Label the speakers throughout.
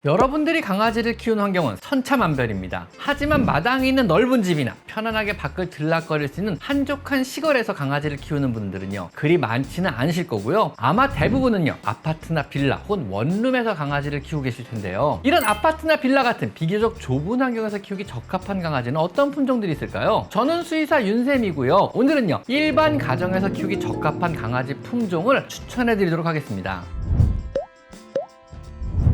Speaker 1: 여러분들이 강아지를 키우는 환경은 천차만별입니다. 하지만 마당이 있는 넓은 집이나 편안하게 밖을 들락거릴 수 있는 한적한 시골에서 강아지를 키우는 분들은요, 그리 많지는 않으실 거고요. 아마 대부분은요, 아파트나 빌라 혹은 원룸에서 강아지를 키우고 계실 텐데요. 이런 아파트나 빌라 같은 비교적 좁은 환경에서 키우기 적합한 강아지는 어떤 품종들이 있을까요? 저는 수의사 윤쌤이고요. 오늘은요, 일반 가정에서 키우기 적합한 강아지 품종을 추천해 드리도록 하겠습니다.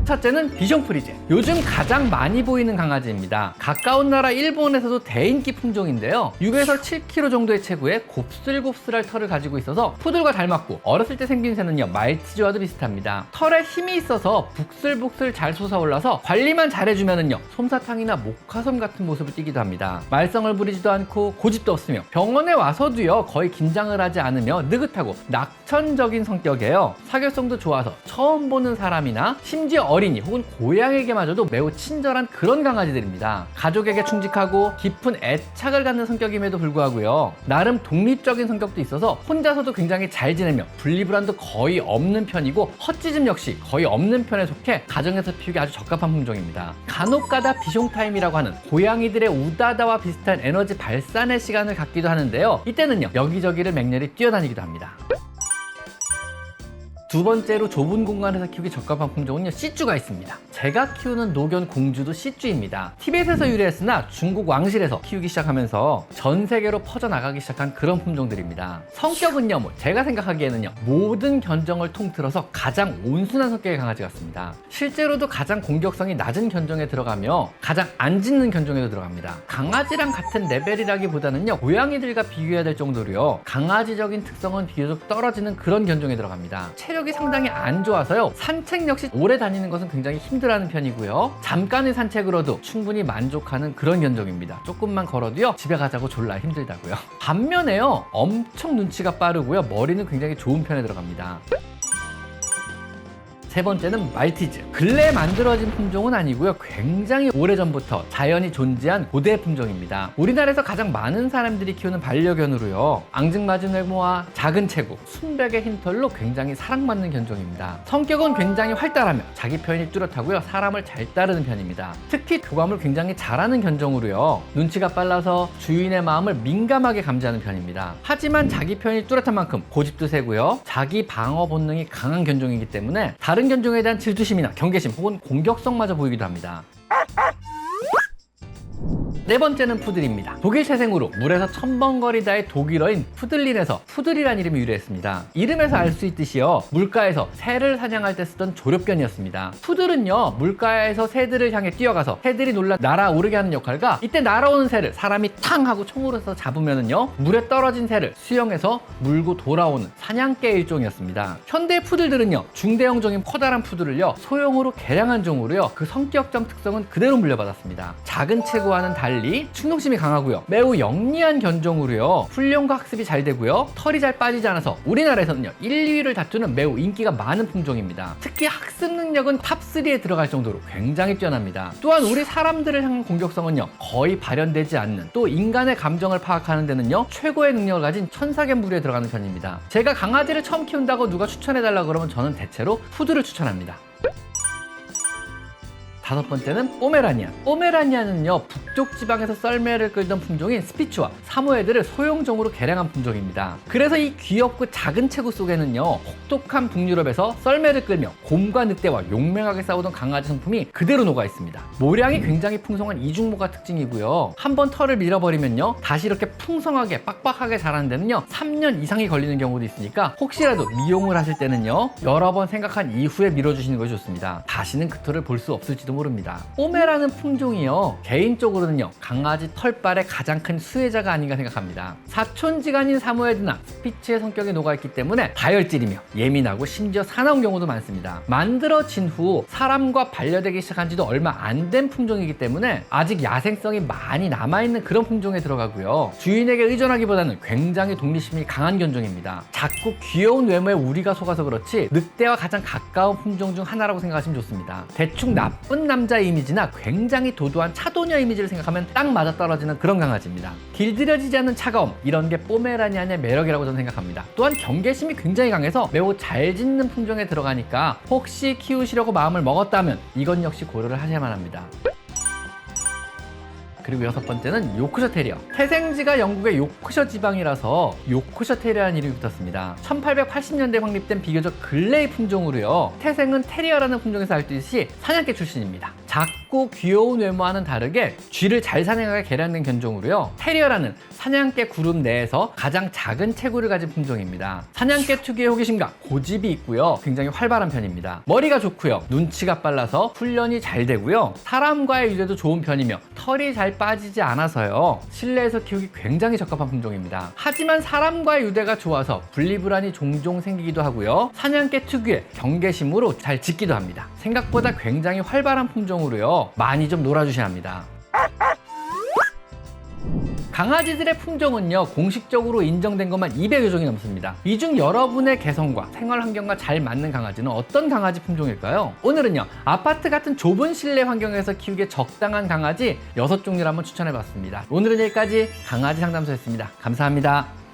Speaker 1: 첫째는 비숑 프리제. 요즘 가장 많이 보이는 강아지입니다. 가까운 나라 일본에서도 대인기 품종인데요. 6에서 7kg 정도의 체구에 곱슬곱슬할 털을 가지고 있어서 푸들과 닮았고, 어렸을 때 생긴 새는요, 말티즈와도 비슷합니다. 털에 힘이 있어서 북슬북슬 잘 솟아올라서 관리만 잘해주면은요, 솜사탕이나 모카솜 같은 모습을 띠기도 합니다. 말썽을 부리지도 않고 고집도 없으며 병원에 와서도요, 거의 긴장을 하지 않으며 느긋하고 낙천적인 성격이에요. 사교성도 좋아서 처음 보는 사람이나 심지어 어린이 혹은 고양이에게마저도 매우 친절한 그런 강아지들입니다. 가족에게 충직하고 깊은 애착을 갖는 성격임에도 불구하고요, 나름 독립적인 성격도 있어서 혼자서도 굉장히 잘 지내며 분리불안도 거의 없는 편이고, 헛짖음 역시 거의 없는 편에 속해 가정에서 피우기 아주 적합한 품종입니다. 간혹가다 비숑타임이라고 하는 고양이들의 우다다와 비슷한 에너지 발산의 시간을 갖기도 하는데요, 이때는요, 여기저기를 맹렬히 뛰어다니기도 합니다. 두 번째로 좁은 공간에서 키우기 적합한 품종은요, 시쭈가 있습니다. 제가 키우는 노견 공주도 시쭈입니다. 티벳에서 유래했으나 중국 왕실에서 키우기 시작하면서 전 세계로 퍼져나가기 시작한 그런 품종들입니다. 성격은요, 제가 생각하기에는요, 모든 견종을 통틀어서 가장 온순한 성격의 강아지 같습니다. 실제로도 가장 공격성이 낮은 견종에 들어가며 가장 안 짖는 견종에도 들어갑니다. 강아지랑 같은 레벨이라기보다는요, 고양이들과 비교해야 될 정도로요, 강아지적인 특성은 비교적 떨어지는 그런 견종에 들어갑니다. 체력이 상당히 안 좋아서요, 산책 역시 오래 다니는 것은 굉장히 힘들어하는 편이고요, 잠깐의 산책으로도 충분히 만족하는 그런 견종입니다. 조금만 걸어도요, 집에 가자고 졸라 힘들다고요. 반면에요, 엄청 눈치가 빠르고요, 머리는 굉장히 좋은 편에 들어갑니다. 세 번째는 말티즈. 근래에 만들어진 품종은 아니고요, 굉장히 오래전부터 자연이 존재한 고대 품종입니다. 우리나라에서 가장 많은 사람들이 키우는 반려견으로요, 앙증맞은 외모와 작은 체구, 순백의 흰 털로 굉장히 사랑받는 견종입니다. 성격은 굉장히 활달하며 자기 표현이 뚜렷하고요, 사람을 잘 따르는 편입니다. 특히 교감을 굉장히 잘하는 견종으로요, 눈치가 빨라서 주인의 마음을 민감하게 감지하는 편입니다. 하지만 자기 표현이 뚜렷한 만큼 고집도 세고요, 자기 방어 본능이 강한 견종이기 때문에 다른 견종에 대한 질투심이나 경계심 혹은 공격성마저 보이기도 합니다. 네 번째는 푸들입니다. 독일 태생으로 물에서 첨벙거리다의 독일어인 푸들린에서 푸들이란 이름이 유래했습니다. 이름에서 알 수 있듯이요, 물가에서 새를 사냥할 때 쓰던 조력견이었습니다. 푸들은요, 물가에서 새들을 향해 뛰어가서 새들이 놀라 날아오르게 하는 역할과, 이때 날아오는 새를 사람이 탕 하고 총으로 서 잡으면은요, 물에 떨어진 새를 수영해서 물고 돌아오는 사냥개의 일종이었습니다. 현대 푸들들은요, 중대형종인 커다란 푸들을요, 소형으로 개량한 종으로요, 그 성격적 특성은 그대로 물려받았습니다. 작은 체구와는 달리 충동심이 강하고요, 매우 영리한 견종으로요, 훈련과 학습이 잘 되고요, 털이 잘 빠지지 않아서 우리나라에서는요, 1, 2위를 다투는 매우 인기가 많은 품종입니다. 특히 학습 능력은 탑3에 들어갈 정도로 굉장히 뛰어납니다. 또한 우리 사람들을 향한 공격성은요, 거의 발현되지 않는, 또 인간의 감정을 파악하는 데는요, 최고의 능력을 가진 천사견 부류에 들어가는 편입니다. 제가 강아지를 처음 키운다고 누가 추천해달라 그러면 저는 대체로 푸드를 추천합니다. 다섯 번째는 포메라니안. 포메라니안은요, 북쪽 지방에서 썰매를 끌던 품종인 스피츠와 사모예드를 소형종으로 개량한 품종입니다. 그래서 이 귀엽고 작은 체구 속에는요, 혹독한 북유럽에서 썰매를 끌며 곰과 늑대와 용맹하게 싸우던 강아지 성품이 그대로 녹아 있습니다. 모량이 굉장히 풍성한 이중모가 특징이고요, 한번 털을 밀어버리면요, 다시 이렇게 풍성하게 빡빡하게 자라는 데는요, 3년 이상이 걸리는 경우도 있으니까 혹시라도 미용을 하실 때는요, 여러 번 생각한 이후에 밀어주시는 것이 좋습니다. 다시는 그 털을 볼 수 없을지도 모릅니다. 포메라는 품종이요, 개인적으로는요, 강아지 털빨의 가장 큰 수혜자가 아닌가 생각합니다. 사촌지간인 사모예드나 스피츠의 성격이 녹아있기 때문에 다혈질이며 예민하고 심지어 사나운 경우도 많습니다. 만들어진 후 사람과 반려되기 시작한 지도 얼마 안 된 품종이기 때문에 아직 야생성이 많이 남아있는 그런 품종에 들어가고요, 주인에게 의존하기보다는 굉장히 독립심이 강한 견종입니다. 작고 귀여운 외모에 우리가 속아서 그렇지 늑대와 가장 가까운 품종 중 하나라고 생각하시면 좋습니다. 대충 나쁜 상남자 이미지나 굉장히 도도한 차도녀 이미지를 생각하면 딱 맞아떨어지는 그런 강아지입니다. 길들여지지 않는 차가움, 이런 게 포메라니안의 매력이라고 저는 생각합니다. 또한 경계심이 굉장히 강해서 매우 잘 짖는 품종에 들어가니까 혹시 키우시려고 마음을 먹었다면 이건 역시 고려를 하셔야만 합니다. 그리고 6번째는 요크셔 테리어. 태생지가 영국의 요크셔 지방이라서 요크셔 테리어라는 이름이 붙었습니다. 1880년대에 확립된 비교적 근래의 품종으로요. 태생은 테리어라는 품종에서 알듯이 사냥개 출신입니다. 작고 귀여운 외모와는 다르게 쥐를 잘 사냥하게 개량된 견종으로요. 테리어라는 사냥개 그룹 내에서 가장 작은 체구를 가진 품종입니다. 사냥개 특유의 호기심과 고집이 있고요. 굉장히 활발한 편입니다. 머리가 좋고요. 눈치가 빨라서 훈련이 잘 되고요. 사람과의 유대도 좋은 편이며 털이 잘 빠지지 않아서요. 실내에서 키우기 굉장히 적합한 품종입니다. 하지만 사람과의 유대가 좋아서 분리불안이 종종 생기기도 하고요. 사냥개 특유의 경계심으로 잘 짖기도 합니다. 생각보다 굉장히 활발한 품종으로요. 많이 좀 놀아주셔야 합니다. 강아지들의 품종은요, 공식적으로 인정된 것만 200여 종이 넘습니다. 이 중 여러분의 개성과 생활 환경과 잘 맞는 강아지는 어떤 강아지 품종일까요? 오늘은요, 아파트 같은 좁은 실내 환경에서 키우기에 적당한 강아지 6종류를 한번 추천해봤습니다. 오늘은 여기까지 강아지 상담소였습니다. 감사합니다.